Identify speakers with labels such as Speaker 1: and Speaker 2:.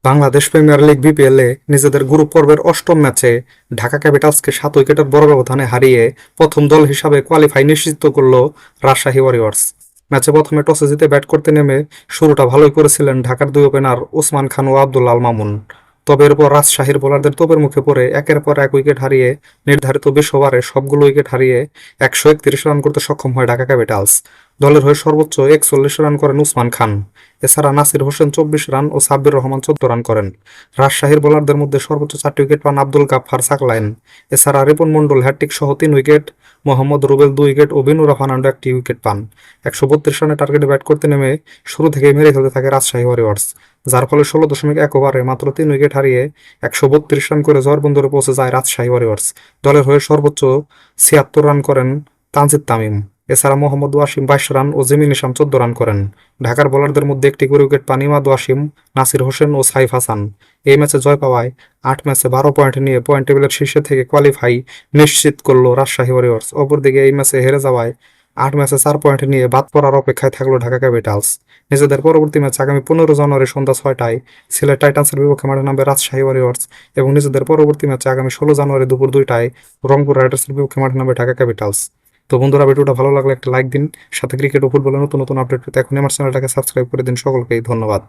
Speaker 1: Bangladesh premier league বিপিএলে নিজেদের group পর্বের অষ্টম ম্যাচে ঢাকা ক্যাপিটালসকে 7 উইকেটের বড় ব্যবধানে হারিয়ে প্রথম দল হিসাবে কোয়ালিফাই নিশ্চিত করল রাজশাহী ওয়ারিয়র্স। ম্যাচে প্রথমে টসে জিতে ব্যাট করতে নেমে শুরুটা ভালোই করেছিলেন ঢাকার দুই ওপেনার ওসমান খান ও আব্দুল আল মামুন। তবে এরপর রাজশাহীর বোলারদের তোপের মুখে পড়ে একের পর এক উইকেট হারিয়ে নির্ধারিত 20 ওভারে সবগুলো উইকেট হারিয়ে 131 রান করতে সক্ষম হয় ঢাকা ক্যাপিটালস। দলের হয়ে সর্বোচ্চ 41 রান করেন উসমান খান। এছাড়া নাসির হোসেন 24 রান ও সাব্বির রহমান 14 রান করেন। রাজশাহীর বোলারদের মধ্যে সর্বোচ্চ 4টি উইকেট পান আব্দুল গাফফার সাকলাইন। এছাড়া রিপন মণ্ডল হ্যাট্রিক সহ 3 উইকেট, মোহাম্মদ রুবেল 2 উইকেট ও বিনুরা ফার্নান্ডো 1টি উইকেট পান। 132 রানের টার্গেটে ব্যাট করতে নেমে শুরু থেকেই মেরে ফেলতে থাকে রাজশাহী ওয়ারিয়র্স, যার ফলে 16.1 ওভারে মাত্র 3 উইকেট হারিয়ে 132 রান করে জয়ের বন্দরে পৌঁছে যায় রাজশাহী ওয়ারিয়র্স। দলের হয়ে সর্বোচ্চ 76 রান করেন তানজিদ তামিম। এছাড়া মোহাম্মদ ওয়াসিম 22 রান ও জিমিন ইসলাম 14 রান করেন। ঢাকার বোলারদের মধ্যে একটি করে উইকেট পান ইমাদ ওয়াসিম, নাসির হোসেন ও সাইফ হাসান। এই ম্যাচে জয় পাওয়ায় 8 ম্যাচে 12 পয়েন্ট নিয়ে পয়েন্ট টেবিলের শীর্ষে থেকে কোয়ালিফাই নিশ্চিত করল রাজশাহী ওয়ারিয়র্স। অপরদিকে এই ম্যাচে হেরে যাওয়ায় 8 ম্যাচে 4 পয়েন্ট নিয়ে বাদ পড়ার অপেক্ষায় থাকলো ঢাকা ক্যাপিটালস। নিজেদের পরবর্তী ম্যাচ আগামী 15 জানুয়ারি সন্ধ্যা 6টায় সিলেট টাইটান্সের বিপক্ষে মাঠে নামবে রাজশাহী ওয়ারিয়র্স এবং নিজেদের পরবর্তী ম্যাচে আগামী 16 জানুয়ারি দুপুর 2টায় রংপুর রাইডার্সের বিপক্ষে মাঠে নামবে ঢাকা ক্যাপিটালস। তো বন্ধুরা, ভিডিওটা ভালো লাগলে একটা লাইক দিন, সাথে ক্রিকেট ও ফুটবলের নতুন নতুন আপডেট পেতে এখন আমার চ্যানেলটাকে সাবস্ক্রাইব করে দিন। সকলকেই ধন্যবাদ।